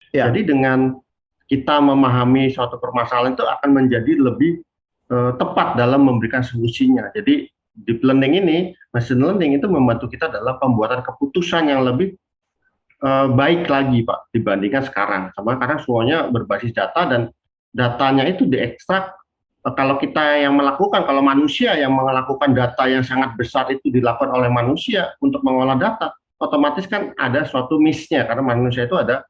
Ya. Jadi dengan kita memahami suatu permasalahan itu akan menjadi lebih tepat dalam memberikan solusinya. Jadi deep learning ini, machine learning itu membantu kita dalam pembuatan keputusan yang lebih baik lagi Pak dibandingkan sekarang. Sama karena semuanya berbasis data dan datanya itu diekstrak. Kalau kita yang melakukan, kalau manusia yang melakukan data yang sangat besar itu dilakukan oleh manusia untuk mengolah data, otomatis kan ada suatu miss-nya karena manusia itu ada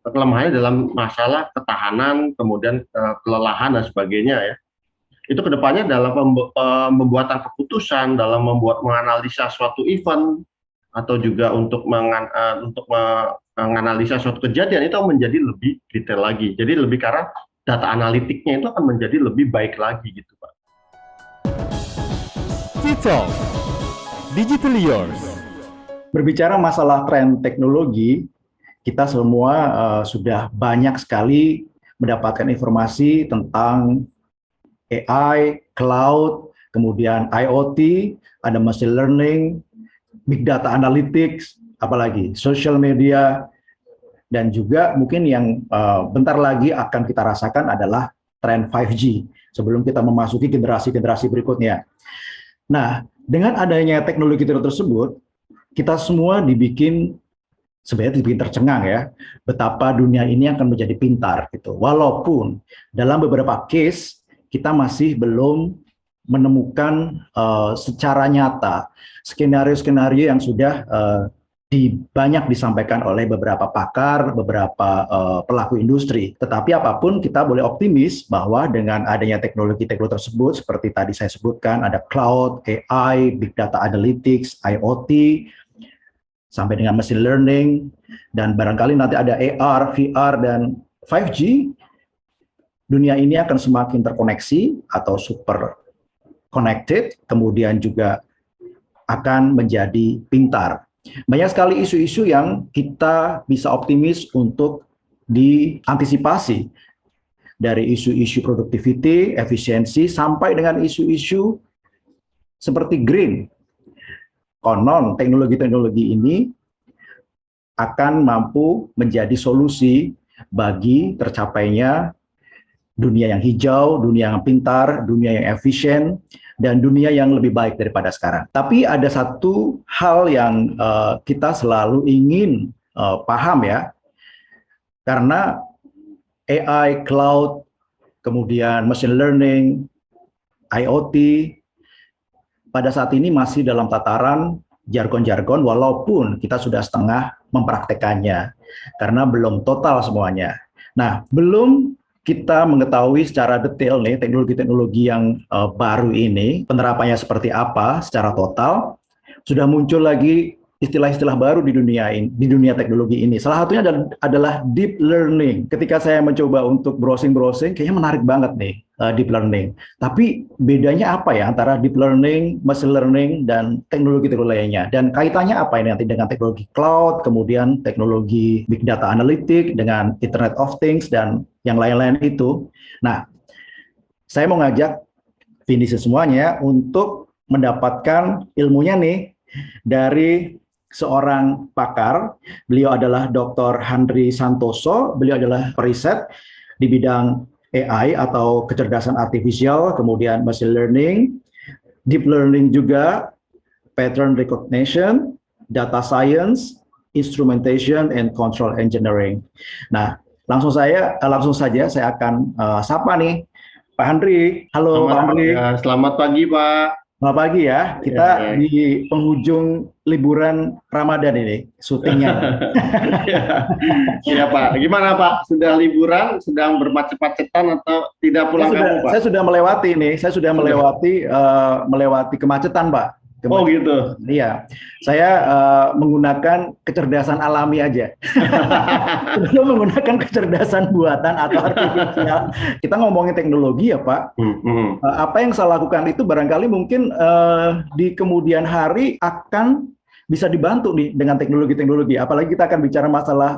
kelemahannya dalam masalah ketahanan, kemudian kelelahan dan sebagainya ya. Itu kedepannya dalam pembuatan keputusan, dalam menganalisa suatu event atau juga untuk menganalisa suatu kejadian itu menjadi lebih detail lagi. Jadi lebih karena data analitiknya itu akan menjadi lebih baik lagi gitu Pak. Cicol Digital Yours. Berbicara masalah tren teknologi, kita semua sudah banyak sekali mendapatkan informasi tentang AI, cloud, kemudian IoT, ada machine learning, big data analytics, apalagi social media, dan juga mungkin yang bentar lagi akan kita rasakan adalah tren 5G sebelum kita memasuki generasi-generasi berikutnya. Nah, dengan adanya teknologi tersebut, kita semua sebenarnya dibikin tercengang ya, betapa dunia ini akan menjadi pintar gitu. Walaupun dalam beberapa case kita masih belum menemukan secara nyata skenario-skenario yang sudah banyak disampaikan oleh beberapa pakar, beberapa pelaku industri. Tetapi apapun kita boleh optimis bahwa dengan adanya teknologi-teknologi tersebut, seperti tadi saya sebutkan, ada cloud, AI, big data analytics, IoT, sampai dengan machine learning, dan barangkali nanti ada AR, VR, dan 5G, dunia ini akan semakin terkoneksi atau super connected, kemudian juga akan menjadi pintar. Banyak sekali isu-isu yang kita bisa optimis untuk diantisipasi, dari isu-isu productivity, efisiensi, sampai dengan isu-isu seperti green. Konon teknologi-teknologi ini akan mampu menjadi solusi bagi tercapainya dunia yang hijau, dunia yang pintar, dunia yang efisien, dan dunia yang lebih baik daripada sekarang. Tapi ada satu hal yang kita selalu ingin paham ya, karena AI, cloud, kemudian machine learning, IoT, pada saat ini masih dalam tataran jargon-jargon, walaupun kita sudah setengah mempraktekannya, karena belum total semuanya. Nah, belum kita mengetahui secara detail nih teknologi-teknologi yang baru ini, penerapannya seperti apa secara total, sudah muncul lagi istilah-istilah baru di dunia teknologi ini. Salah satunya adalah deep learning. Ketika saya mencoba untuk browsing-browsing, kayaknya menarik banget nih deep learning. Tapi bedanya apa ya antara deep learning, machine learning, dan teknologi-teknologi lainnya? Dan kaitannya apa ini nanti dengan teknologi cloud, kemudian teknologi big data analytic, dengan Internet of Things, dan yang lain-lain itu. Nah, saya mau ngajak Vindi semuanya untuk mendapatkan ilmunya nih dari seorang pakar. Beliau adalah Dr. Handri Santoso. Beliau adalah periset di bidang AI atau kecerdasan artifisial, kemudian machine learning, deep learning juga, pattern recognition, data science, instrumentation, and control engineering. Nah, langsung saja saya akan sapa nih Pak Handri. Halo Pak Handri. Selamat pagi Pak. Selamat pagi ya. Kita Ya. di penghujung liburan Ramadan ini syutingnya. Iya Pak. Gimana Pak? Sudah liburan? Sedang bermacet-macetan atau tidak pulang kampung Pak? Saya sudah melewati nih. Saya sudah melewati kemacetan Pak. Oh gitu. Iya, saya menggunakan kecerdasan alami aja. Belum menggunakan kecerdasan buatan atau artifisial. Kita ngomongin teknologi ya Pak. Apa yang saya lakukan itu barangkali mungkin di kemudian hari akan bisa dibantu nih dengan teknologi-teknologi. Apalagi kita akan bicara masalah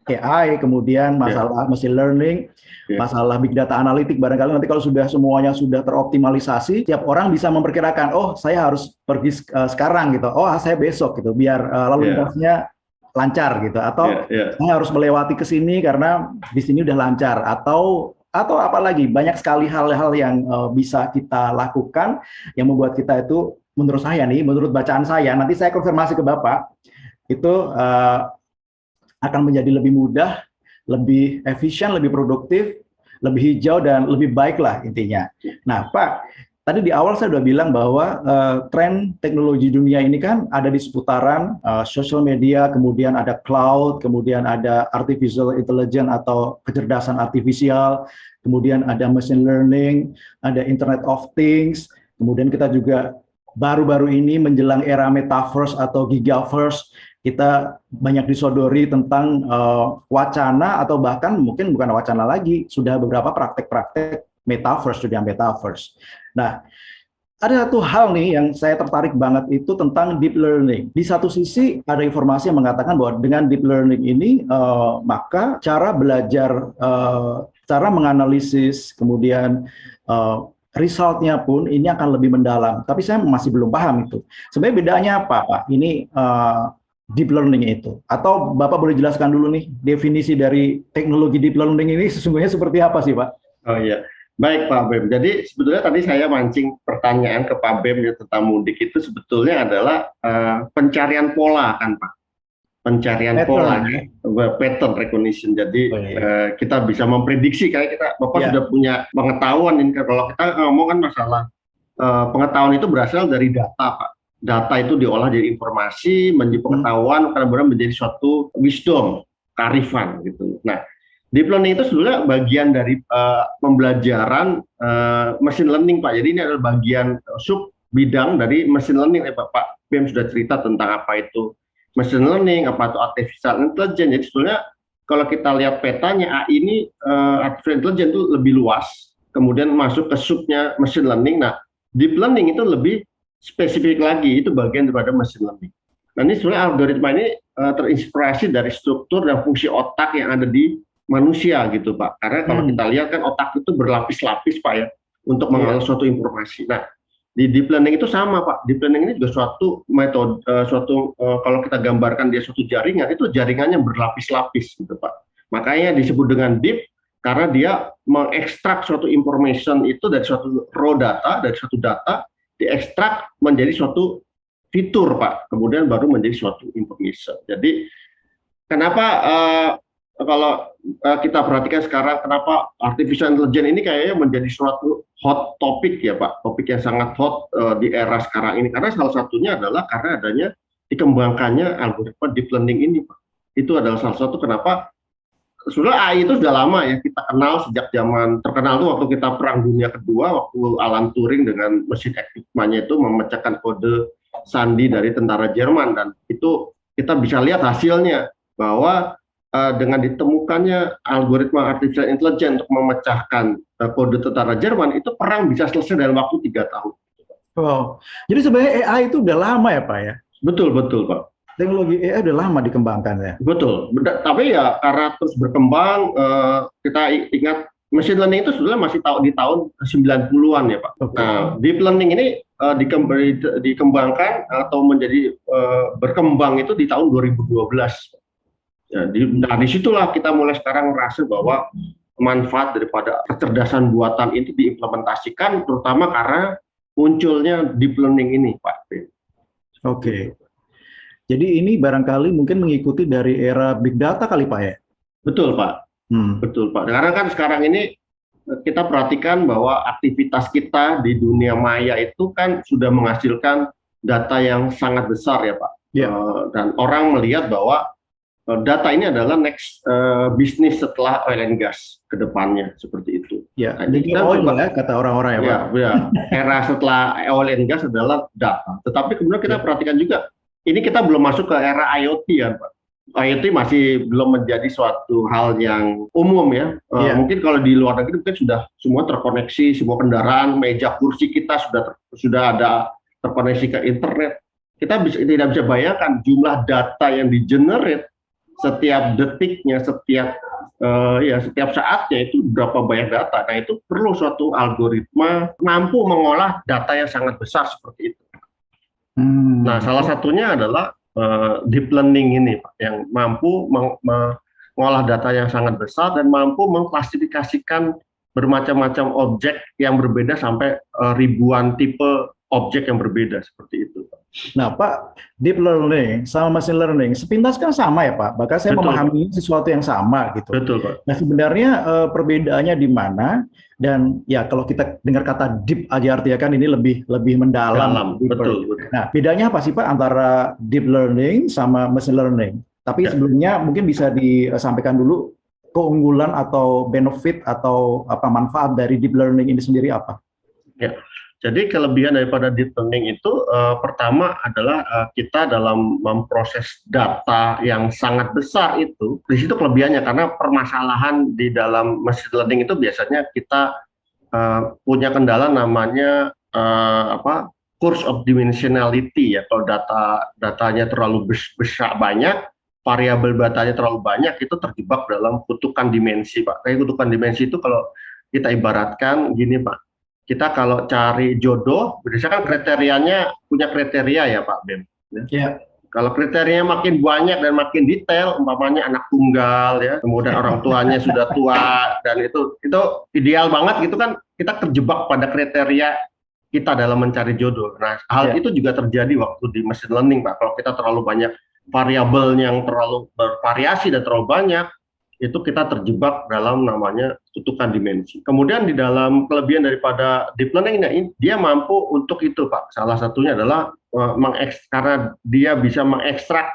AI, kemudian masalah machine learning, masalah big data analitik. Barangkali nanti kalau semuanya sudah teroptimalisasi, tiap orang bisa memperkirakan, oh saya harus pergi sekarang gitu, oh saya besok gitu, biar lalu lintasnya lancar gitu, atau Ya. saya harus melewati ke sini karena di sini udah lancar, atau apalagi banyak sekali hal-hal yang bisa kita lakukan yang membuat kita itu, menurut saya nih, menurut bacaan saya, nanti saya konfirmasi ke Bapak, itu akan menjadi lebih mudah, lebih efisien, lebih produktif, lebih hijau, dan lebih baik lah intinya. Nah, Pak, tadi di awal saya sudah bilang bahwa tren teknologi dunia ini kan ada di seputaran social media, kemudian ada cloud, kemudian ada artificial intelligence atau kecerdasan artifisial, kemudian ada machine learning, ada Internet of Things, kemudian kita juga baru-baru ini menjelang era metaverse atau gigaverse, kita banyak disodori tentang wacana, atau bahkan mungkin bukan wacana lagi, sudah beberapa praktek-praktek metaverse, sudah metaverse. Nah, ada satu hal nih yang saya tertarik banget, itu tentang deep learning. Di satu sisi ada informasi yang mengatakan bahwa dengan deep learning ini maka cara belajar, cara menganalisis, kemudian resultnya pun ini akan lebih mendalam. Tapi saya masih belum paham itu. Sebenarnya bedanya apa, Pak? Ini deep learning itu. Atau Bapak boleh jelaskan dulu nih definisi dari teknologi deep learning ini sesungguhnya seperti apa sih, Pak? Oh iya. Baik Pak Bem, jadi sebetulnya tadi saya mancing pertanyaan ke Pak Bem ya, tentang mudik itu sebetulnya adalah pencarian pola kan Pak, pencarian pola, pattern recognition. Jadi kita bisa memprediksi, kayak Bapak sudah punya pengetahuan ini. Kalau kita ngomong kan masalah pengetahuan itu berasal dari data Pak. Data itu diolah jadi informasi, menjadi pengetahuan, kemudian menjadi suatu wisdom, kearifan gitu. Nah, deep learning itu sebetulnya bagian dari pembelajaran machine learning Pak. Jadi ini adalah bagian sub bidang dari machine learning. Pak Bem sudah cerita tentang apa itu machine learning, apa itu artificial intelligence. Jadi sebetulnya kalau kita lihat petanya AI ini, artificial intelligence itu lebih luas, kemudian masuk ke subnya machine learning. Nah, deep learning itu lebih spesifik lagi, itu bagian daripada machine learning. Nah, ini sebenarnya algoritma ini terinspirasi dari struktur dan fungsi otak yang ada di manusia gitu Pak. Karena kalau kita lihat kan otak itu berlapis-lapis Pak ya, untuk mengolah suatu informasi. Nah, di deep learning itu sama Pak. Deep learning ini juga suatu metode, kalau kita gambarkan dia suatu jaringan, itu jaringannya berlapis-lapis gitu Pak. Makanya disebut dengan deep, karena dia mengekstrak suatu information itu dari suatu raw data, dari suatu data, diekstrak menjadi suatu fitur Pak, kemudian baru menjadi suatu information. Jadi kenapa kalau kita perhatikan sekarang, kenapa artificial intelligence ini kayaknya menjadi suatu hot topic ya Pak, topik yang sangat hot di era sekarang ini, karena salah satunya adalah karena adanya dikembangkannya algoritma deep learning ini Pak. Itu adalah salah satu kenapa. Sebenarnya AI itu sudah lama ya, kita kenal sejak zaman terkenal tuh waktu kita Perang Dunia Kedua, waktu Alan Turing dengan mesin Enigma-nya itu memecahkan kode sandi dari tentara Jerman, dan itu kita bisa lihat hasilnya bahwa dengan ditemukannya algoritma artificial intelligence untuk memecahkan kode tentara Jerman, itu perang bisa selesai dalam waktu 3 tahun. Wow. Jadi sebenarnya AI itu udah lama ya Pak ya? Betul Pak. Teknologi AI udah lama dikembangkan ya? Betul, tapi ya karena terus berkembang, kita ingat machine learning itu sebenarnya masih di tahun 90-an ya Pak. Okay. Nah, deep learning ini dikembangkan atau menjadi berkembang itu di tahun 2012. Jadi dari situlah kita mulai sekarang merasa bahwa manfaat daripada kecerdasan buatan itu diimplementasikan, terutama karena munculnya deep learning ini Pak. Oke. Jadi ini barangkali mungkin mengikuti dari era big data kali Pak ya? Betul Pak. Betul Pak. Karena kan sekarang ini kita perhatikan bahwa aktivitas kita di dunia maya itu kan sudah menghasilkan data yang sangat besar ya Pak. Dan orang melihat bahwa data ini adalah next bisnis setelah oil and gas ke depannya, seperti itu. Ya, nah, oil ya kata orang-orang ya Pak. Ya, era setelah oil and gas adalah data. Tetapi kemudian kita perhatikan juga, ini kita belum masuk ke era IoT ya Pak. IoT masih belum menjadi suatu hal yang umum ya. Mungkin kalau di luar negeri mungkin sudah semua terkoneksi, semua kendaraan, meja kursi kita sudah ada terkoneksi ke internet. Kita tidak bisa bayangkan jumlah data yang di-generate setiap detiknya, setiap saatnya itu berapa banyak data. Nah, itu perlu suatu algoritma mampu mengolah data yang sangat besar seperti itu. Nah, salah satunya adalah deep learning ini, Pak, yang mampu mengolah data yang sangat besar dan mampu mengklasifikasikan bermacam-macam objek yang berbeda sampai ribuan tipe objek yang berbeda seperti itu, Pak. Nah, Pak, deep learning sama machine learning sepintas kan sama ya, Pak. Bahkan saya Betul, memahami sesuatu yang sama gitu. Betul, Pak. Nah, sebenarnya perbedaannya di mana? Dan ya kalau kita dengar kata deep aja artinya kan ini lebih mendalam. Betul. Nah, bedanya apa sih Pak antara deep learning sama machine learning? Tapi sebelumnya mungkin bisa disampaikan dulu keunggulan atau benefit atau apa manfaat dari deep learning ini sendiri apa? Ya. Jadi kelebihan daripada deep learning itu pertama adalah kita dalam memproses data yang sangat besar itu, di situ kelebihannya karena permasalahan di dalam machine learning itu biasanya kita punya kendala namanya course of dimensionality ya. Kalau datanya terlalu besar banyak, variabel datanya terlalu banyak, itu terjebak dalam kutukan dimensi, Pak. Kayak kutukan dimensi itu kalau kita ibaratkan gini, Pak. Kita kalau cari jodoh, berdasarkan kriterianya, punya kriteria ya Pak Bem. Ya. Kalau kriterianya makin banyak dan makin detail, umpamanya anak tunggal ya, kemudian orang tuanya sudah tua, dan itu ideal banget gitu kan, kita terjebak pada kriteria kita dalam mencari jodoh. Nah, hal itu juga terjadi waktu di machine learning, Pak. Kalau kita terlalu banyak variabel yang terlalu bervariasi dan terlalu banyak, itu kita terjebak dalam namanya kutukan dimensi. Kemudian di dalam kelebihan daripada deep learning ini, dia mampu untuk itu, Pak. Salah satunya adalah karena dia bisa mengekstrak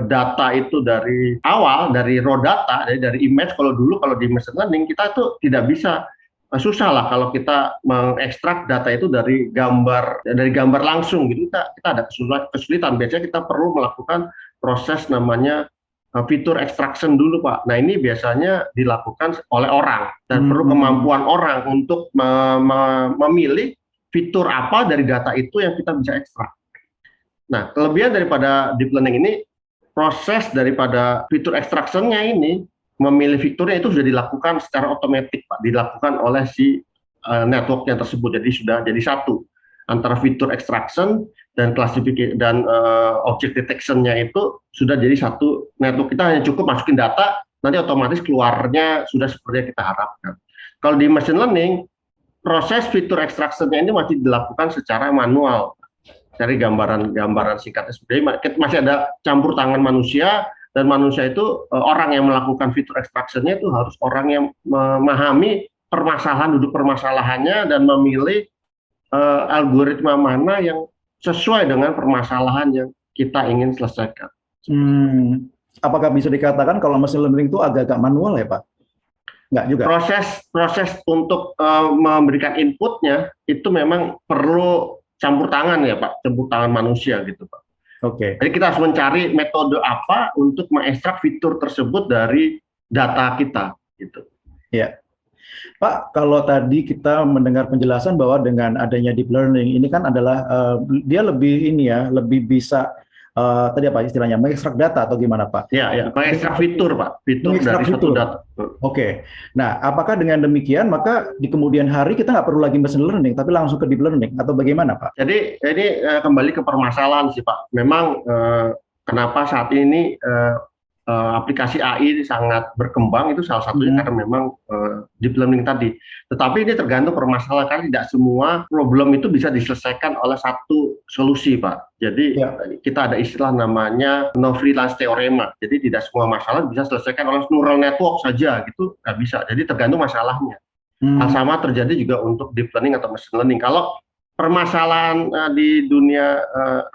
data itu dari awal, dari raw data, dari image. Kalau dulu kalau di machine learning kita tuh tidak bisa, susah lah kalau kita mengekstrak data itu dari gambar langsung gitu. Kita ada kesulitan. Biasanya kita perlu melakukan proses namanya fitur extraction dulu, Pak. Nah, ini biasanya dilakukan oleh orang dan perlu kemampuan orang untuk memilih fitur apa dari data itu yang kita bisa ekstrak. Nah, kelebihan daripada deep learning ini, proses daripada fitur extraction-nya ini, memilih fiturnya itu sudah dilakukan secara otomatis, Pak. Dilakukan oleh si network-nya tersebut. Jadi sudah jadi satu antara fitur extraction dan klasifikasi dan object detection-nya itu sudah jadi satu network. Kita hanya cukup masukin data, nanti otomatis keluarnya sudah seperti yang kita harapkan. Kalau di machine learning, proses fitur extraction-nya ini masih dilakukan secara manual. Cari gambaran singkatnya seperti ini, masih ada campur tangan manusia, dan manusia itu orang yang melakukan fitur extraction-nya itu harus orang yang memahami duduk permasalahannya dan memilih algoritma mana yang sesuai dengan permasalahan yang kita ingin selesaikan. Apakah bisa dikatakan kalau machine learning itu agak-agak manual ya, Pak? Enggak juga. Proses untuk memberikan inputnya itu memang perlu campur tangan ya, Pak, campur tangan manusia gitu, Pak. Oke. Jadi kita harus mencari metode apa untuk mengekstrak fitur tersebut dari data kita, gitu. Ya. Pak, kalau tadi kita mendengar penjelasan bahwa dengan adanya deep learning ini kan adalah dia lebih bisa tadi apa istilahnya mengekstrak data atau gimana Pak? Ya, mengekstrak fitur Pak, fitur dari satu data. Oke. Nah, apakah dengan demikian maka di kemudian hari kita nggak perlu lagi machine learning tapi langsung ke deep learning atau bagaimana Pak? Jadi ini kembali ke permasalahan sih Pak. Memang kenapa saat ini aplikasi AI sangat berkembang itu salah satunya karena memang deep learning tadi. Tetapi ini tergantung permasalahan, karena tidak semua problem itu bisa diselesaikan oleh satu solusi, Pak. Jadi kita ada istilah namanya no freelance theorema. Jadi tidak semua masalah bisa diselesaikan oleh neural network saja, gitu nggak bisa. Jadi tergantung masalahnya. Hal sama terjadi juga untuk deep learning atau machine learning. Kalau permasalahan di dunia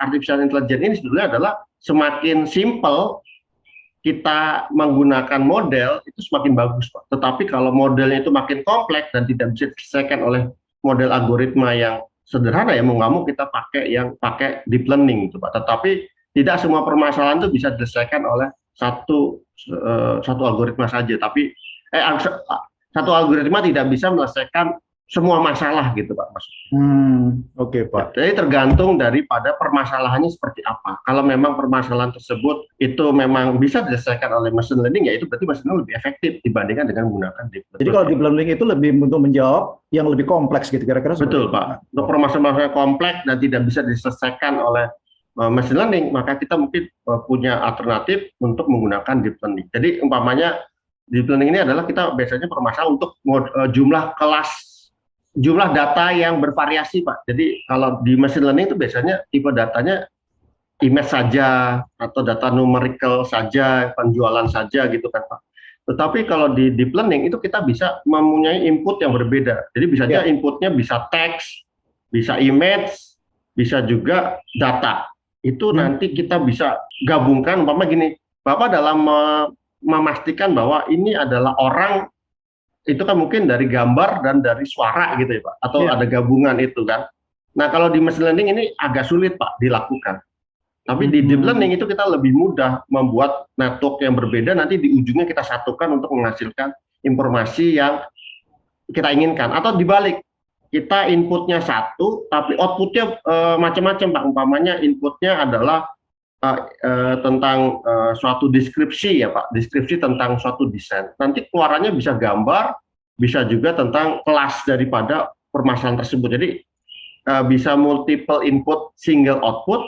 artificial intelligence ini sebetulnya adalah semakin simple kita menggunakan model itu semakin bagus, Pak. Tetapi kalau modelnya itu makin kompleks dan tidak bisa diselesaikan oleh model algoritma yang sederhana, ya mau nggak mau kita pakai deep learning itu, Pak. Tetapi tidak semua permasalahan itu bisa diselesaikan oleh satu algoritma saja. Tapi satu algoritma tidak bisa menyelesaikan semua masalah gitu Pak maksudnya. Oke, Pak. Jadi tergantung daripada permasalahannya seperti apa. Kalau memang permasalahan tersebut itu memang bisa diselesaikan oleh machine learning, ya itu berarti machine learning lebih efektif dibandingkan dengan menggunakan deep learning. Jadi kalau deep learning itu lebih untuk menjawab yang lebih kompleks gitu kira-kira. Betul Pak. Untuk permasalahan kompleks dan tidak bisa diselesaikan oleh machine learning, maka kita mungkin punya alternatif untuk menggunakan deep learning. Jadi umpamanya deep learning ini adalah kita biasanya permasalahan untuk jumlah kelas, jumlah data yang bervariasi, Pak. Jadi kalau di machine learning itu biasanya tipe datanya image saja atau data numerical saja, penjualan saja gitu kan, Pak. Tetapi kalau di deep learning itu kita bisa mempunyai input yang berbeda. Jadi bisa aja inputnya bisa teks, bisa image, bisa juga data. Itu nanti kita bisa gabungkan, umpama gini, Bapak dalam memastikan bahwa ini adalah orang, itu kan mungkin dari gambar dan dari suara gitu ya Pak, atau ada gabungan itu kan. Nah kalau di machine learning ini agak sulit Pak dilakukan. Tapi di deep learning itu kita lebih mudah membuat network yang berbeda, nanti di ujungnya kita satukan untuk menghasilkan informasi yang kita inginkan. Atau dibalik, kita inputnya satu, tapi outputnya macam-macam Pak. Umpamanya inputnya adalah tentang suatu deskripsi ya Pak, deskripsi tentang suatu desain. Nanti keluarannya bisa gambar, bisa juga tentang kelas daripada permasalahan tersebut. Jadi bisa multiple input, single output,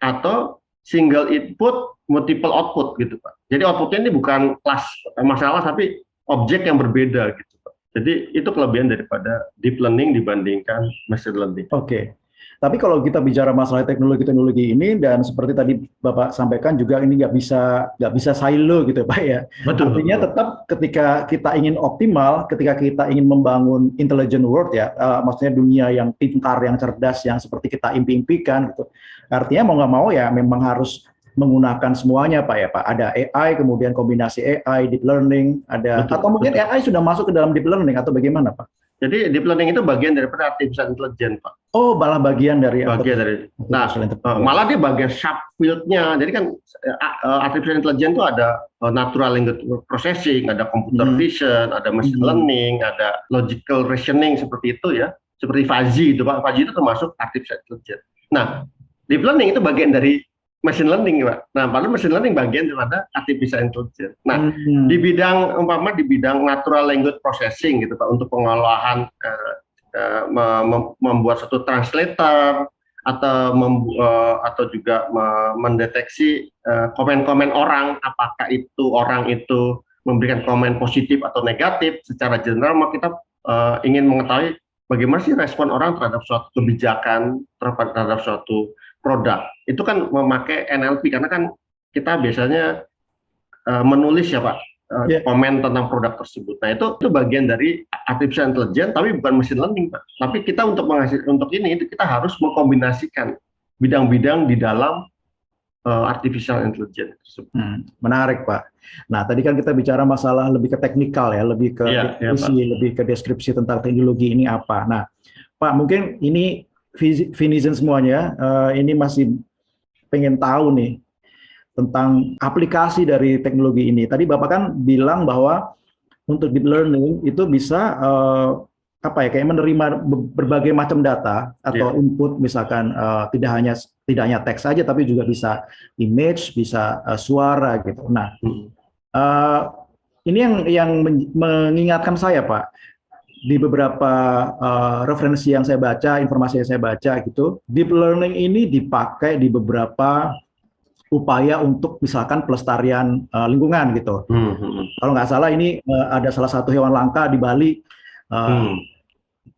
atau single input, multiple output gitu Pak. Jadi outputnya ini bukan kelas masalah, tapi objek yang berbeda gitu Pak. Jadi itu kelebihan daripada deep learning dibandingkan machine learning. Oke. Tapi kalau kita bicara masalah teknologi-teknologi ini, dan seperti tadi Bapak sampaikan juga, ini nggak bisa silo gitu Pak ya. Betul. Artinya tetap ketika kita ingin optimal, ketika kita ingin membangun intelligent world ya, maksudnya dunia yang pintar, yang cerdas, yang seperti kita impi-impikan gitu. Artinya mau nggak mau ya memang harus menggunakan semuanya Pak ya Pak. Ada AI, kemudian kombinasi AI, deep learning, ada atau mungkin AI sudah masuk ke dalam deep learning atau bagaimana Pak? Jadi deep learning itu bagian daripada artificial intelligence Pak. Oh, malah bagian dari. Nah, malah dia bagian subfield-nya. Jadi kan artificial intelligence itu ada natural language processing, ada computer vision, ada machine learning, ada logical reasoning seperti itu ya. Seperti fuzzy itu Pak. Fuzzy itu termasuk artificial intelligence. Nah, deep learning itu bagian dari machine learning Pak. Nah, padahal machine learning bagian daripada artificial intelligence. Nah, di bidang di bidang natural language processing gitu Pak, untuk pengolahan membuat satu translator atau juga mendeteksi komen-komen orang, apakah itu orang itu memberikan komen positif atau negatif secara general, maka kita ingin mengetahui bagaimana sih respon orang terhadap suatu kebijakan, terhadap suatu produk. Itu kan memakai NLP, karena kan kita biasanya menulis ya Pak, komen tentang produk tersebut. Nah itu bagian dari artificial intelligence, tapi bukan machine learning Pak. Tapi kita untuk ini itu kita harus mengkombinasikan bidang-bidang di dalam artificial intelligence tersebut. Menarik Pak. Nah tadi kan kita bicara masalah lebih ke teknikal ya, lebih ke lebih ke deskripsi tentang teknologi ini apa. Nah Pak, mungkin ini Vinizen semuanya ini masih pengen tahu nih tentang aplikasi dari teknologi ini. Tadi Bapak kan bilang bahwa untuk deep learning itu bisa kayak menerima berbagai macam data atau input, misalkan tidak hanya teks saja, tapi juga bisa image, bisa suara gitu. Nah, ini yang mengingatkan saya Pak, di beberapa referensi yang saya baca, informasi yang saya baca gitu, deep learning ini dipakai di beberapa upaya untuk misalkan pelestarian lingkungan gitu. Kalau nggak salah ini ada salah satu hewan langka di Bali,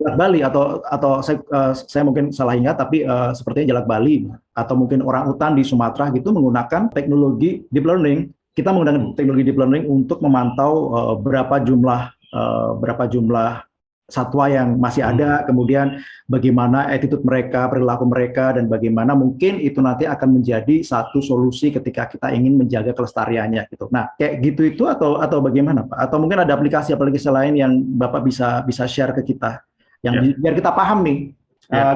jalak Bali atau saya mungkin salah ingat, tapi sepertinya jalak Bali, atau mungkin orang utan di Sumatera gitu menggunakan teknologi deep learning. Kita menggunakan teknologi deep learning untuk memantau berapa jumlah satwa yang masih ada, kemudian bagaimana attitude mereka, perilaku mereka, dan bagaimana mungkin itu nanti akan menjadi satu solusi ketika kita ingin menjaga kelestariannya gitu. Nah, kayak gitu itu atau bagaimana Pak? Atau mungkin ada aplikasi-aplikasi lain yang Bapak bisa share ke kita, yang biar kita paham nih,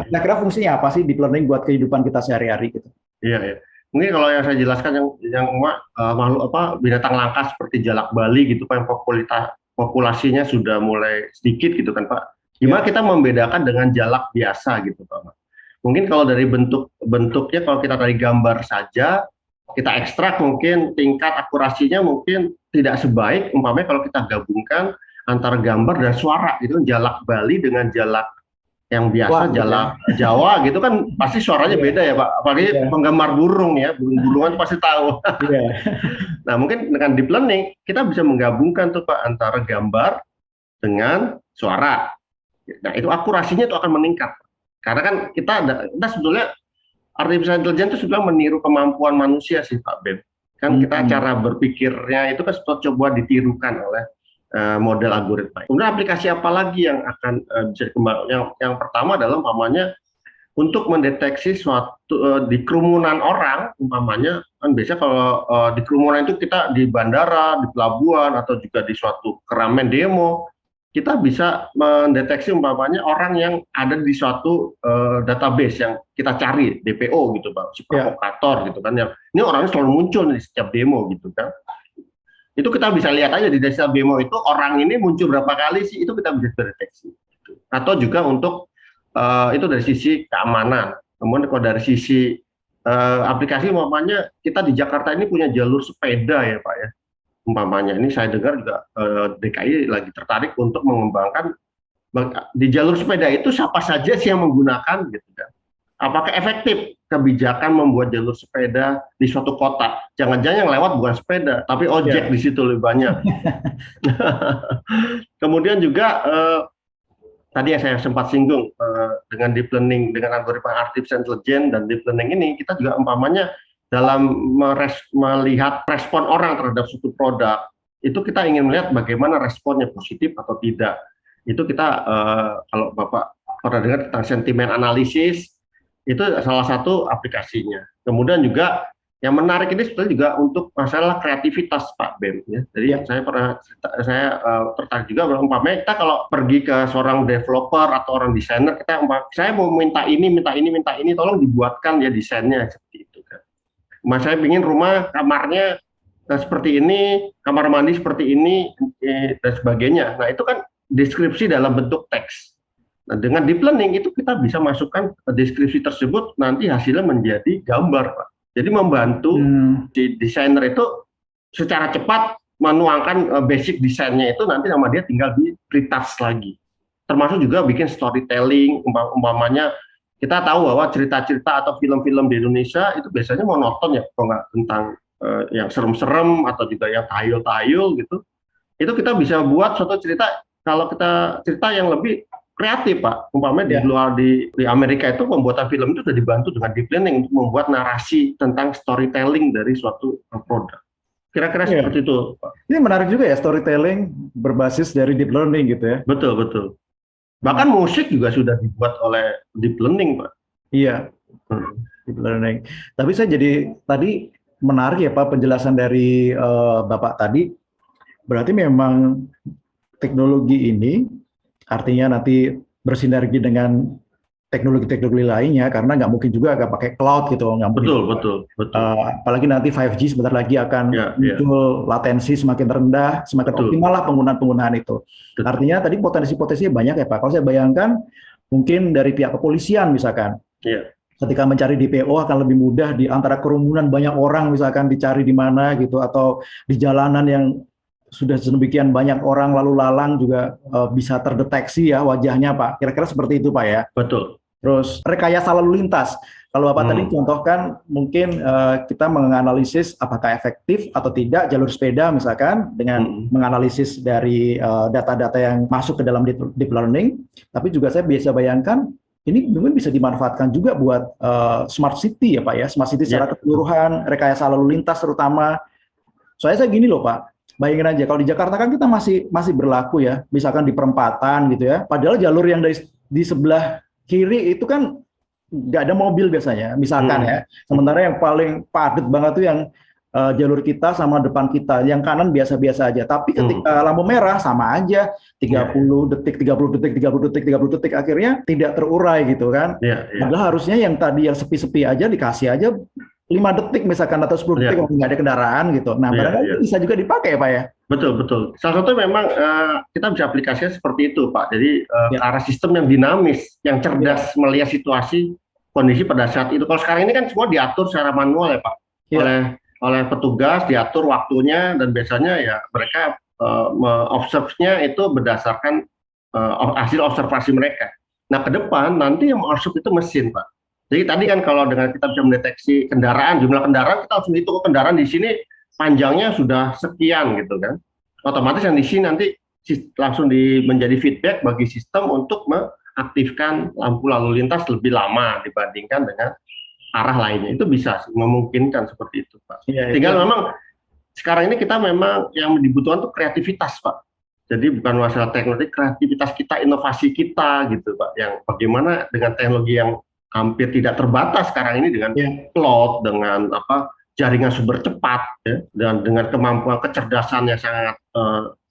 kira-kira fungsinya apa sih deep learning buat kehidupan kita sehari-hari gitu? Iya. Mungkin kalau yang saya jelaskan yang makhluk binatang langka seperti jalak Bali gitu Pak, yang populasinya sudah mulai sedikit gitu kan Pak. Gimana kita membedakan dengan jalak biasa gitu Pak? Mungkin kalau dari bentuknya, kalau kita dari gambar saja, kita ekstrak mungkin tingkat akurasinya mungkin tidak sebaik umpamanya kalau kita gabungkan antara gambar dan suara gitu, jalak Bali dengan jalak yang Wah, biasa gitu ya. Jawa gitu kan pasti suaranya Iya, beda ya Pak. Apalagi iya, penggemar burung ya, burung-burungan tuh pasti tahu. iya. Nah, mungkin dengan deep learning kita bisa menggabungkan tuh Pak antara gambar dengan suara. Nah, itu akurasinya itu akan meningkat. Karena kan kita sebetulnya artificial intelligence itu sudah meniru kemampuan manusia sih Pak Ben. Kan kita Hmm. cara berpikirnya itu kan sudah coba ditirukan oleh model algoritma. Kemudian aplikasi apa lagi yang akan bisa dikembangkan? Yang pertama adalah umpamanya untuk mendeteksi suatu di kerumunan orang, umpamanya kan biasanya kalau di kerumunan itu kita di bandara, di pelabuhan atau juga di suatu keramaian demo, kita bisa mendeteksi umpamanya orang yang ada di suatu database yang kita cari DPO gitu Pak, si Ya. provokator gitu kan, yang ini orangnya selalu muncul di setiap demo gitu kan. Itu kita bisa lihat aja di setiap demo itu orang ini muncul berapa kali sih, itu kita bisa deteksi. Atau juga untuk itu dari sisi keamanan. Kemudian kalau dari sisi aplikasi umpamanya kita di Jakarta ini punya jalur sepeda ya Pak ya. Umpamanya ini saya dengar juga DKI lagi tertarik untuk mengembangkan di jalur sepeda itu siapa saja sih yang menggunakan gitu kan. Apakah efektif kebijakan membuat jalur sepeda di suatu kota? Jangan-jangan yang lewat bukan sepeda, tapi ojek di situ lebih banyak. Kemudian juga tadi yang saya sempat singgung dengan deep learning, dengan algoritma artificial intelligence dan deep learning ini, kita juga umpamanya dalam melihat respon orang terhadap suatu produk, itu kita ingin melihat bagaimana responnya positif atau tidak. Itu kita kalau Bapak pernah dengar tentang sentimen analisis, itu salah satu aplikasinya. Kemudian juga yang menarik ini sebetulnya juga untuk masalah kreativitas Pak Ben ya. Jadi saya tertarik juga bahwa umpamanya kita kalau pergi ke seorang developer atau orang desainer, saya mau minta ini, tolong dibuatkan ya desainnya seperti itu kan. Mas saya ingin rumah kamarnya seperti ini, kamar mandi seperti ini dan sebagainya. Nah, itu kan deskripsi dalam bentuk teks. Nah, dengan deep learning itu kita bisa masukkan deskripsi tersebut, nanti hasilnya menjadi gambar, Pak. Jadi membantu si desainer itu secara cepat menuangkan basic desainnya itu, nanti sama dia tinggal di retouch lagi. Termasuk juga bikin storytelling, umpamanya kita tahu bahwa cerita-cerita atau film-film di Indonesia itu biasanya monoton ya, kalau nggak tentang yang serem-serem atau juga yang tahayul-tahayul gitu. Itu kita bisa buat suatu cerita, kalau kita cerita yang lebih kreatif Pak, umpamanya di luar di Amerika itu pembuatan film itu sudah dibantu dengan deep learning untuk membuat narasi tentang storytelling dari suatu produk. Kira-kira seperti itu Pak. Ini menarik juga ya, storytelling berbasis dari deep learning gitu ya. Betul, betul. Bahkan musik juga sudah dibuat oleh deep learning Pak. Iya, deep learning. Tapi saya jadi tadi menarik ya Pak penjelasan dari Bapak tadi. Berarti memang teknologi ini artinya nanti bersinergi dengan teknologi-teknologi lainnya, karena nggak mungkin juga nggak pakai cloud gitu, nggak mungkin. Betul. Apalagi nanti 5G sebentar lagi akan muncul latensi semakin rendah, semakin optimal lah penggunaan itu. Artinya tadi potensi-potensinya banyak ya Pak. Kalau saya bayangkan mungkin dari pihak kepolisian misalkan, ketika mencari DPO akan lebih mudah di antara kerumunan banyak orang, misalkan dicari di mana gitu, atau di jalanan yang sudah sedemikian banyak orang lalu lalang juga bisa terdeteksi ya wajahnya Pak. Kira-kira seperti itu Pak ya. Betul. Terus rekayasa lalu lintas. Kalau Bapak tadi contohkan mungkin kita menganalisis apakah efektif atau tidak jalur sepeda misalkan dengan menganalisis dari data-data yang masuk ke dalam deep learning. Tapi juga saya biasa bayangkan ini mungkin bisa dimanfaatkan juga buat smart city ya Pak ya. Smart city secara keseluruhan, rekayasa lalu lintas terutama. Soalnya saya gini loh Pak. Bayangin aja, kalau di Jakarta kan kita masih berlaku ya, misalkan di perempatan gitu ya. Padahal jalur yang di sebelah kiri itu kan nggak ada mobil biasanya, misalkan ya. Sementara yang paling padat banget tuh yang jalur kita sama depan kita, yang kanan biasa-biasa aja. Tapi ketika lampu merah sama aja, 30 detik, 30 detik, 30 detik, 30 detik, akhirnya tidak terurai gitu kan. Padahal harusnya yang tadi yang sepi-sepi aja dikasih aja 5 detik misalkan atau 10 detik kalau nggak ada kendaraan gitu. Nah, barangkali bisa juga dipakai Pak ya. Betul. Salah satu memang kita bisa aplikasinya seperti itu Pak. Jadi ke arah sistem yang dinamis, yang cerdas melihat situasi, kondisi pada saat itu. Kalau sekarang ini kan semua diatur secara manual ya Pak. Oleh petugas, diatur waktunya, dan biasanya ya mereka observe-nya itu berdasarkan hasil observasi mereka. Nah, ke depan nanti yang masuk itu mesin, Pak. Jadi tadi kan kalau dengan kita bisa mendeteksi kendaraan, jumlah kendaraan, kita langsung hitung kendaraan di sini panjangnya sudah sekian gitu kan. Otomatis yang di sini nanti langsung menjadi feedback bagi sistem untuk mengaktifkan lampu lalu lintas lebih lama dibandingkan dengan arah lainnya. Itu bisa sih, memungkinkan seperti itu, Pak. Iya, Tinggal memang sekarang ini kita memang yang dibutuhkan tuh kreativitas, Pak. Jadi bukan masalah teknologi, kreativitas kita, inovasi kita gitu, Pak. Yang bagaimana dengan teknologi yang hampir tidak terbatas sekarang ini dengan cloud, dengan jaringan super cepat, ya, dan dengan kemampuan kecerdasan yang sangat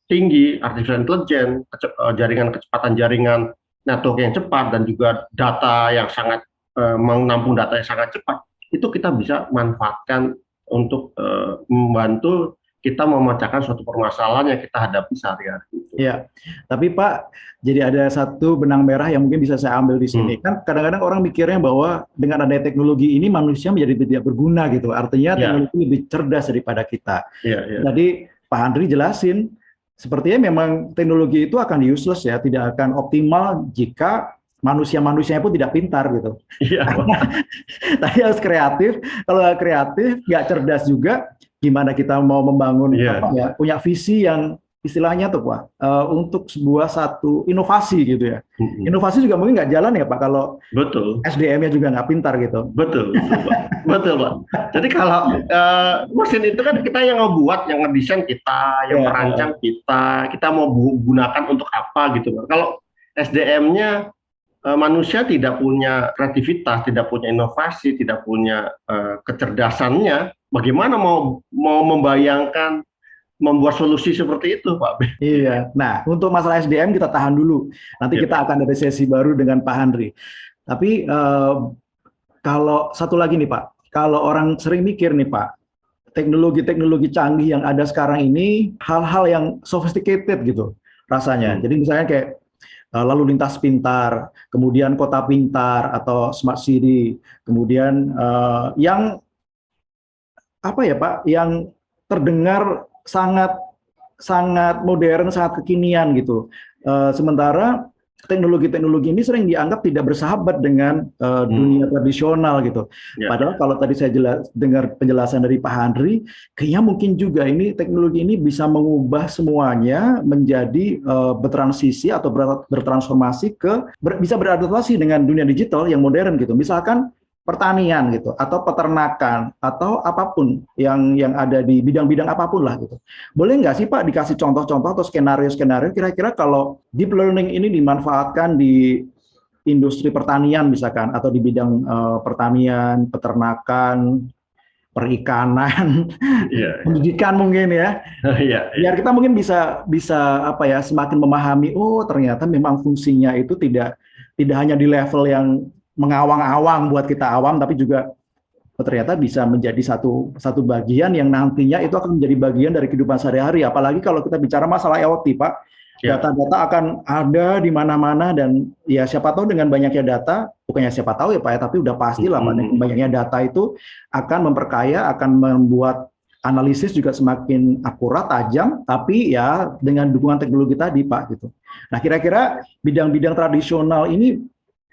tinggi, artificial intelligence, jaringan kecepatan jaringan network yang cepat, dan juga data yang sangat menampung data yang sangat cepat, itu kita bisa manfaatkan untuk membantu kita memecahkan suatu permasalahan yang kita hadapi sehari-hari. Iya, tapi Pak, jadi ada satu benang merah yang mungkin bisa saya ambil di sini. Kan kadang-kadang orang mikirnya bahwa dengan adanya teknologi ini manusia menjadi tidak berguna gitu. Artinya teknologi lebih cerdas daripada kita. Jadi Pak Handri jelasin, sepertinya memang teknologi itu akan useless ya, tidak akan optimal jika manusia-manusianya pun tidak pintar gitu. Tapi harus kreatif. Kalau nggak kreatif, nggak cerdas juga, gimana kita mau membangun punya visi yang istilahnya tuh Pak, untuk sebuah satu inovasi gitu ya. Inovasi juga mungkin nggak jalan ya Pak kalau SDM-nya juga nggak pintar gitu. Betul Pak. Jadi kalau mesin itu kan kita yang ngebuat, yang ngedesain kita, yang merancang kita mau gunakan untuk apa gitu Pak. Kalau SDM-nya manusia tidak punya kreativitas, tidak punya inovasi, tidak punya kecerdasannya, bagaimana mau membayangkan membuat solusi seperti itu, Pak? Iya. Nah, untuk masalah SDM kita tahan dulu. Nanti kita akan ada sesi baru dengan Pak Handri. Tapi kalau satu lagi nih Pak, kalau orang sering mikir nih Pak, teknologi-teknologi canggih yang ada sekarang ini hal-hal yang sophisticated gitu rasanya. Jadi misalnya kayak lalu lintas pintar, kemudian kota pintar atau smart city, kemudian yang apa ya Pak, yang terdengar sangat modern, sangat kekinian gitu. Sementara teknologi-teknologi ini sering dianggap tidak bersahabat dengan dunia tradisional gitu. Padahal kalau tadi saya dengar penjelasan dari Pak Handri, kayaknya mungkin juga ini teknologi ini bisa mengubah semuanya menjadi bertransisi atau bertransformasi bisa beradaptasi dengan dunia digital yang modern gitu. Misalkan pertanian gitu, atau peternakan, atau apapun yang ada di bidang-bidang apapun lah gitu. Boleh nggak sih Pak dikasih contoh-contoh atau skenario-skenario kira-kira kalau deep learning ini dimanfaatkan di industri pertanian misalkan, atau di bidang pertanian, peternakan, perikanan, pendidikan mungkin ya. Biar kita mungkin bisa apa ya, semakin memahami, oh ternyata memang fungsinya itu tidak hanya di level yang mengawang-awang buat kita awam, tapi juga ternyata bisa menjadi satu bagian yang nantinya itu akan menjadi bagian dari kehidupan sehari-hari. Apalagi kalau kita bicara masalah IoT, Pak, data-data akan ada di mana-mana, dan ya siapa tahu dengan banyaknya data, bukannya siapa tahu ya Pak ya, tapi udah pastilah banyaknya data itu akan memperkaya, akan membuat analisis juga semakin akurat, tajam, tapi ya dengan dukungan teknologi tadi Pak gitu. Nah kira-kira bidang-bidang tradisional ini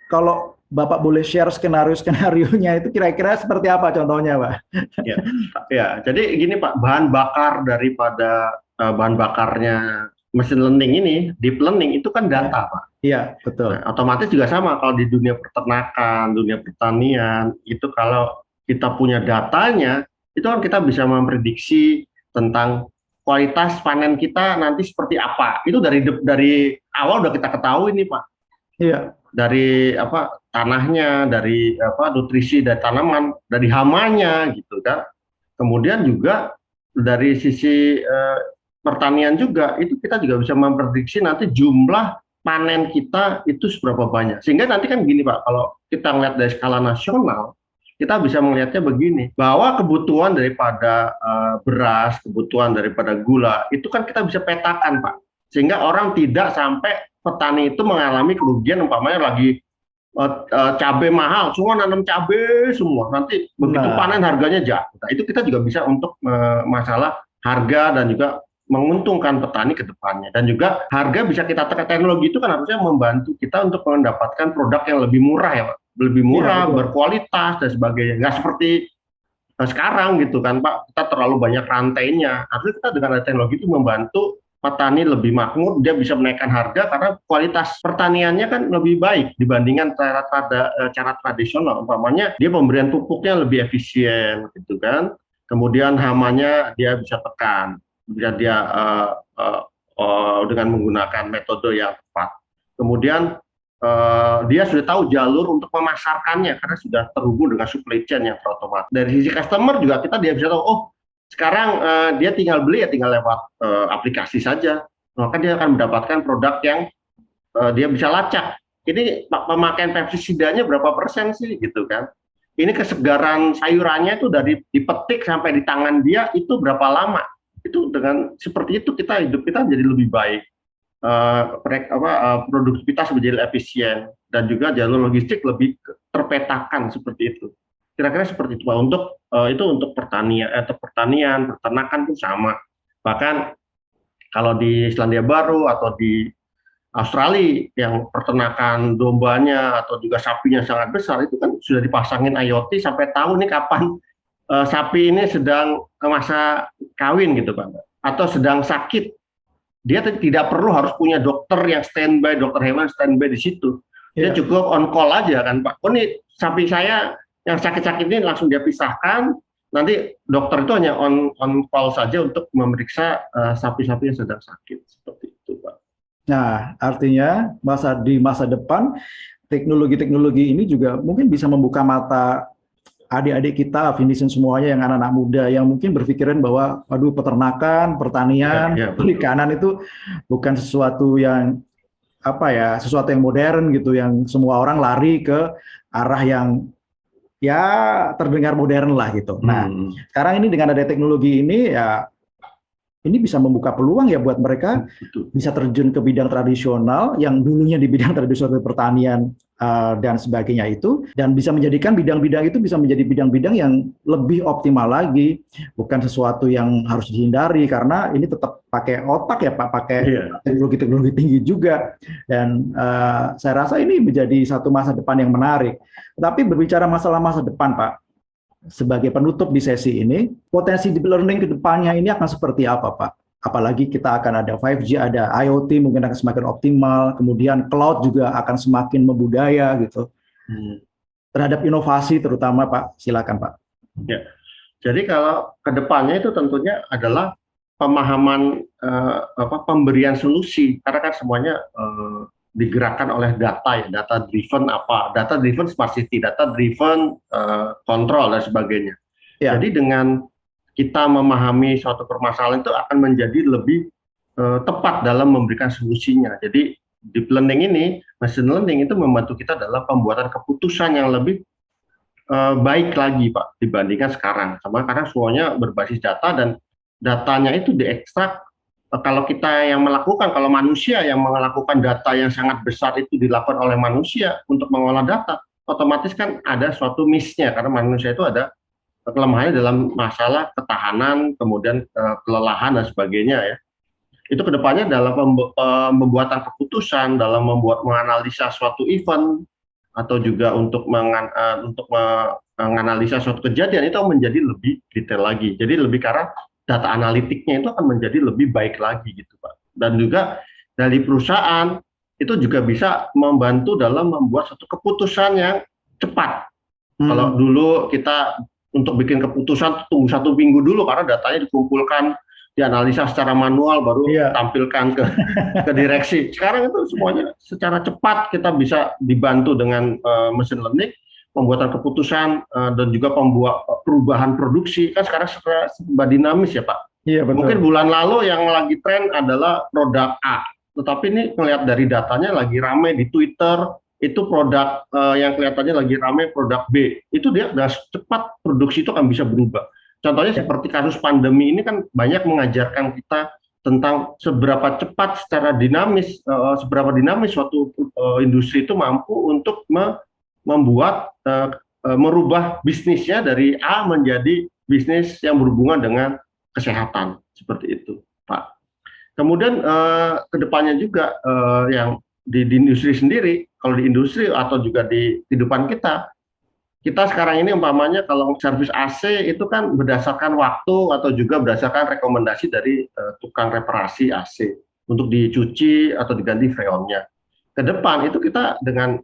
kalau Bapak boleh share skenario-skenarionya itu kira-kira seperti apa contohnya, Pak? Jadi gini Pak, bahan bakarnya mesin learning ini, deep learning itu kan data Pak. Iya, betul. Nah, otomatis juga sama kalau di dunia peternakan, dunia pertanian, itu kalau kita punya datanya, itu kan kita bisa memprediksi tentang kualitas panen kita nanti seperti apa. Itu dari awal udah kita ketahui nih Pak. Iya. Dari tanahnya, dari nutrisi dari tanaman, dari hamanya gitu kan. Kemudian juga dari sisi pertanian juga itu kita juga bisa memprediksi nanti jumlah panen kita itu seberapa banyak. Sehingga nanti kan gini Pak, kalau kita ngelihat dari skala nasional, kita bisa melihatnya begini, bahwa kebutuhan daripada beras, kebutuhan daripada gula, itu kan kita bisa petakan Pak. Sehingga orang tidak sampai petani itu mengalami kerugian, umpamanya lagi cabai mahal, semua nanam cabai semua, nanti begitu panen harganya jatuh. Nah, itu kita juga bisa untuk masalah harga dan juga menguntungkan petani ke depannya. Dan juga harga bisa kita tekan. Teknologi itu kan harusnya membantu kita untuk mendapatkan produk yang lebih murah ya Pak. Lebih murah, berkualitas dan sebagainya. Nggak seperti sekarang gitu kan Pak, kita terlalu banyak rantainya. Harusnya kita dengan ada teknologi itu membantu petani lebih makmur, dia bisa menaikkan harga karena kualitas pertaniannya kan lebih baik dibandingkan cara tradisional. Umpamanya dia pemberian pupuknya lebih efisien gitu kan. Kemudian hamanya dia bisa tekan, bisa dia dengan menggunakan metode yang tepat. Kemudian dia sudah tahu jalur untuk memasarkannya karena sudah terhubung dengan supply chain yang terotomatis. Dari sisi customer juga dia bisa tahu, oh sekarang dia tinggal beli ya tinggal lewat aplikasi saja, maka dia akan mendapatkan produk yang dia bisa lacak. Ini pemakaian pestisidanya berapa persen sih gitu kan? Ini kesegaran sayurannya itu dari dipetik sampai di tangan dia itu berapa lama? Itu dengan seperti itu hidup kita menjadi lebih baik. Produktivitas menjadi efisien dan juga jalur logistik lebih terpetakan seperti itu. Kira-kira seperti itu Pak. Untuk pertanian, peternakan pun sama. Bahkan kalau di Selandia Baru atau di Australia yang peternakan dombanya atau juga sapinya sangat besar itu kan sudah dipasangin IoT sampai tahu nih kapan sapi ini sedang masa kawin gitu Pak, atau sedang sakit. Dia tidak perlu harus punya dokter yang standby, dokter hewan standby di situ. Dia cukup on call aja kan Pak. Oh nih sapi saya yang sakit-sakit ini langsung dia pisahkan. Nanti dokter itu hanya on call saja untuk memeriksa sapi-sapi yang sedang sakit seperti itu Pak. Nah, artinya di masa depan teknologi-teknologi ini juga mungkin bisa membuka mata adik-adik kita, finishing semuanya yang anak-anak muda yang mungkin berpikiran bahwa aduh peternakan, pertanian, perikanan itu bukan sesuatu yang sesuatu yang modern gitu, yang semua orang lari ke arah yang ya terdengar modern lah gitu. Nah, sekarang ini dengan ada teknologi ini ya ini bisa membuka peluang ya buat mereka bisa terjun ke bidang tradisional yang dulunya di bidang tradisional pertanian dan sebagainya itu, dan bisa menjadikan bidang-bidang itu bisa menjadi bidang-bidang yang lebih optimal lagi, bukan sesuatu yang harus dihindari karena ini tetap pakai otak ya Pak, pakai teknologi-teknologi tinggi juga, dan saya rasa ini menjadi satu masa depan yang menarik. Tapi berbicara masalah masa depan Pak, sebagai penutup di sesi ini, potensi deep learning ke depannya ini akan seperti apa Pak? Apalagi kita akan ada 5G, ada IoT mungkin akan semakin optimal, kemudian cloud juga akan semakin membudaya gitu. Terhadap inovasi terutama Pak, silakan Pak. Ya, jadi kalau ke depannya itu tentunya adalah pemahaman pemberian solusi, karena kan semuanya digerakkan oleh data ya, data driven smart city, data driven control dan sebagainya. Jadi dengan kita memahami suatu permasalahan itu akan menjadi lebih tepat dalam memberikan solusinya. Jadi deep learning ini, machine learning itu membantu kita dalam pembuatan keputusan yang lebih baik lagi Pak dibandingkan sekarang. Karena semuanya berbasis data dan datanya itu diekstrak. Kalau kita yang melakukan, kalau manusia yang melakukan data yang sangat besar itu dilakukan oleh manusia untuk mengolah data, otomatis kan ada suatu miss-nya karena manusia itu ada kelemahannya dalam masalah ketahanan, kemudian kelelahan dan sebagainya ya. Itu kedepannya dalam pembuatan keputusan, dalam menganalisa suatu event atau juga untuk menganalisa suatu kejadian itu menjadi lebih detail lagi. Jadi lebih ke arah data analitiknya itu akan menjadi lebih baik lagi gitu Pak. Dan juga dari perusahaan itu juga bisa membantu dalam membuat suatu keputusan yang cepat. Kalau dulu kita untuk bikin keputusan tunggu 1 minggu dulu karena datanya dikumpulkan, dianalisa secara manual baru tampilkan ke direksi. Sekarang itu semuanya secara cepat kita bisa dibantu dengan machine learning, pembuatan keputusan dan juga perubahan produksi. Kan sekarang serba dinamis ya Pak. Iya, betul. Mungkin bulan lalu yang lagi tren adalah produk A, tetapi ini melihat dari datanya lagi ramai di Twitter, itu produk yang kelihatannya lagi ramai produk B, itu dia sudah cepat produksi itu akan bisa berubah. Contohnya seperti kasus pandemi ini kan banyak mengajarkan kita tentang seberapa cepat secara dinamis, seberapa dinamis suatu industri itu mampu untuk membuat merubah bisnisnya dari A menjadi bisnis yang berhubungan dengan kesehatan, seperti itu Pak. Kemudian kedepannya juga yang di industri sendiri, kalau di industri atau juga di kehidupan kita, kita sekarang ini umpamanya kalau servis AC itu kan berdasarkan waktu atau juga berdasarkan rekomendasi dari tukang reparasi AC untuk dicuci atau diganti freonnya. Ke depan itu kita dengan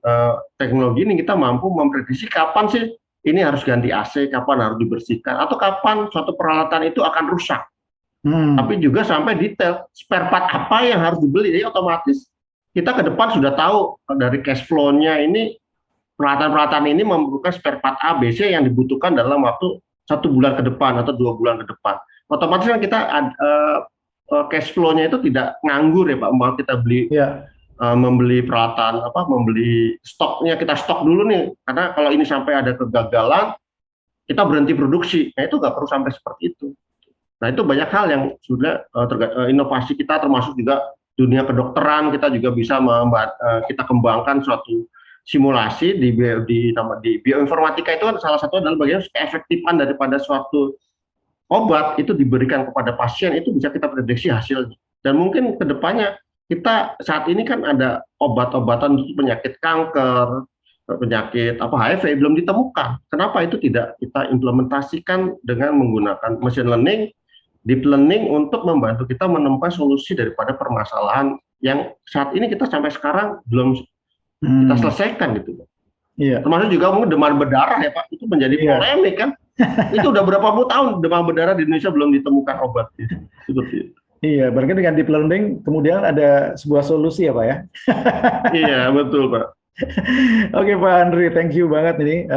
teknologi ini kita mampu memprediksi kapan sih ini harus ganti AC, kapan harus dibersihkan, atau kapan suatu peralatan itu akan rusak. Tapi juga sampai detail spare part apa yang harus dibeli. Jadi otomatis kita ke depan sudah tahu dari cash flow-nya ini peralatan-peralatan ini memerlukan spare part A, B, C yang dibutuhkan dalam waktu 1 bulan ke depan atau 2 bulan ke depan. Otomatis kan kita cash flow-nya itu tidak nganggur ya Pak. Mau kita beli membeli peralatan membeli stoknya, kita stok dulu nih, karena kalau ini sampai ada kegagalan kita berhenti produksi. Nah itu nggak perlu sampai seperti itu. Nah itu banyak hal yang sudah inovasi kita, termasuk juga dunia kedokteran, kita juga bisa kita kembangkan suatu simulasi di bioinformatika. Itu kan salah satu adalah bagian keefektifan daripada suatu obat itu diberikan kepada pasien, itu bisa kita prediksi hasilnya. Dan mungkin kedepannya kita saat ini kan ada obat-obatan untuk penyakit kanker, penyakit HIV belum ditemukan. Kenapa itu tidak kita implementasikan dengan menggunakan machine learning, deep learning untuk membantu kita menemukan solusi daripada permasalahan yang saat ini kita sampai sekarang belum kita selesaikan gitu. Iya. Termasuk juga mungkin demam berdarah ya Pak, itu menjadi polemik kan. Itu udah berapa puluh tahun demam berdarah di Indonesia belum ditemukan obat. Seperti itu. Iya, berarti dengan deep learning kemudian ada sebuah solusi ya Pak ya? Iya, betul Pak. Oke Pak Andri, thank you banget ini.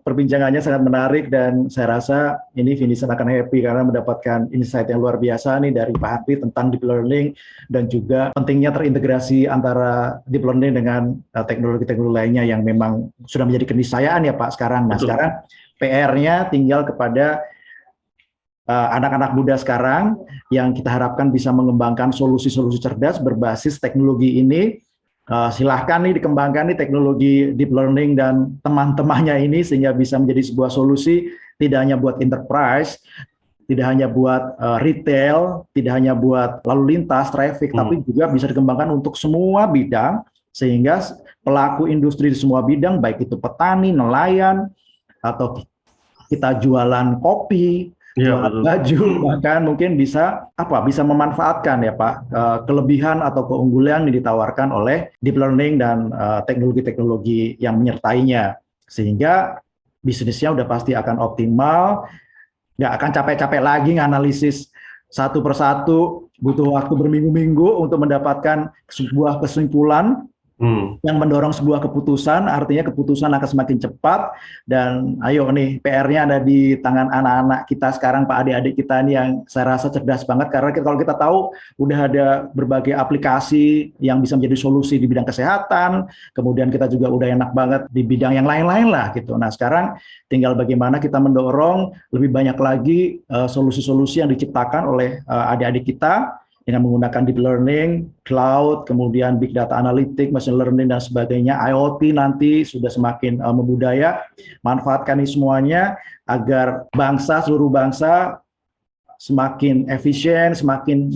Perbincangannya sangat menarik dan saya rasa ini Vincent akan happy karena mendapatkan insight yang luar biasa nih dari Pak Andri tentang deep learning dan juga pentingnya terintegrasi antara deep learning dengan teknologi-teknologi lainnya yang memang sudah menjadi keniscayaan ya Pak sekarang. Nah sekarang PR-nya tinggal kepada anak-anak muda sekarang yang kita harapkan bisa mengembangkan solusi-solusi cerdas berbasis teknologi ini. Silahkan nih dikembangkan nih teknologi deep learning dan teman-temannya ini sehingga bisa menjadi sebuah solusi tidak hanya buat enterprise, tidak hanya buat retail, tidak hanya buat lalu lintas, traffic, tapi juga bisa dikembangkan untuk semua bidang sehingga pelaku industri di semua bidang, baik itu petani, nelayan, atau kita jualan kopi, jualan baju, bahkan mungkin bisa memanfaatkan ya Pak kelebihan atau keunggulan yang ditawarkan oleh deep learning dan teknologi-teknologi yang menyertainya, sehingga bisnisnya udah pasti akan optimal, nggak akan capek-capek lagi nganalisis satu persatu, butuh waktu berminggu-minggu untuk mendapatkan sebuah kesimpulan yang mendorong sebuah keputusan, artinya keputusan akan semakin cepat. Dan ayo nih PR-nya ada di tangan anak-anak kita sekarang, Pak, adik-adik kita ini yang saya rasa cerdas banget, karena kalau kita tahu udah ada berbagai aplikasi yang bisa menjadi solusi di bidang kesehatan, kemudian kita juga udah enak banget di bidang yang lain-lain lah gitu. Nah sekarang tinggal bagaimana kita mendorong lebih banyak lagi solusi-solusi yang diciptakan oleh adik-adik kita dengan menggunakan deep learning, cloud, kemudian big data analytics, machine learning, dan sebagainya. IoT nanti sudah semakin membudaya. Manfaatkan ini semuanya agar seluruh bangsa semakin efisien,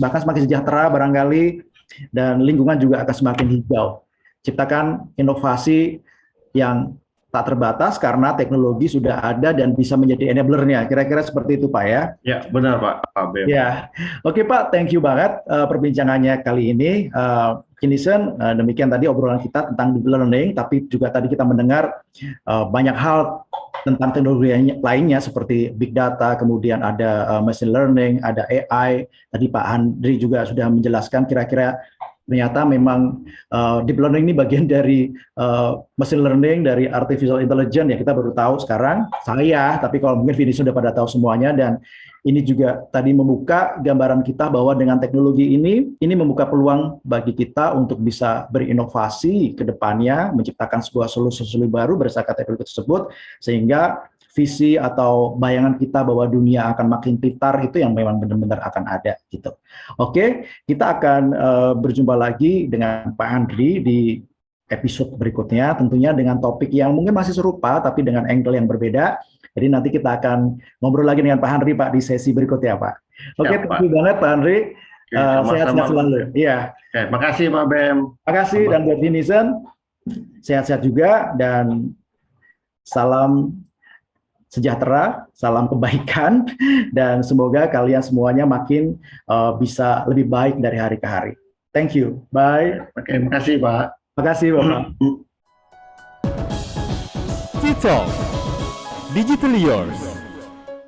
bahkan semakin sejahtera barangkali, dan lingkungan juga akan semakin hijau. Ciptakan inovasi yang tak terbatas karena teknologi sudah ada dan bisa menjadi enabler-nya. Kira-kira seperti itu Pak ya? Ya benar Pak. Ya, oke Pak, thank you banget perbincangannya kali ini. Vincent, demikian tadi obrolan kita tentang deep learning, tapi juga tadi kita mendengar banyak hal tentang teknologi lainnya seperti big data, kemudian ada machine learning, ada AI. Tadi Pak Andri juga sudah menjelaskan kira-kira ternyata memang deep learning ini bagian dari machine learning, dari artificial intelligence ya, kita baru tahu sekarang, tapi kalau mungkin Vincent sudah pada tahu semuanya. Dan ini juga tadi membuka gambaran kita bahwa dengan teknologi ini membuka peluang bagi kita untuk bisa berinovasi ke depannya, menciptakan sebuah solusi-solusi baru berdasarkan teknologi tersebut, sehingga visi atau bayangan kita bahwa dunia akan makin pintar itu yang memang benar-benar akan ada gitu. Oke, kita akan berjumpa lagi dengan Pak Andri di episode berikutnya, tentunya dengan topik yang mungkin masih serupa tapi dengan angle yang berbeda. Jadi nanti kita akan ngobrol lagi dengan Pak Andri Pak di sesi berikutnya Pak. Oke, terima kasih banget Pak Andri. Sehat-sehat sama-sama. selalu. Iya. Oke, makasih Pak Bem. Makasih, dan buat Vinison, sehat-sehat juga, dan salam sejahtera, salam kebaikan, dan semoga kalian semuanya makin bisa lebih baik dari hari ke hari. Thank you. Bye. Oke, makasih Pak. Makasih, Bapak. T-Talk Digital Yours.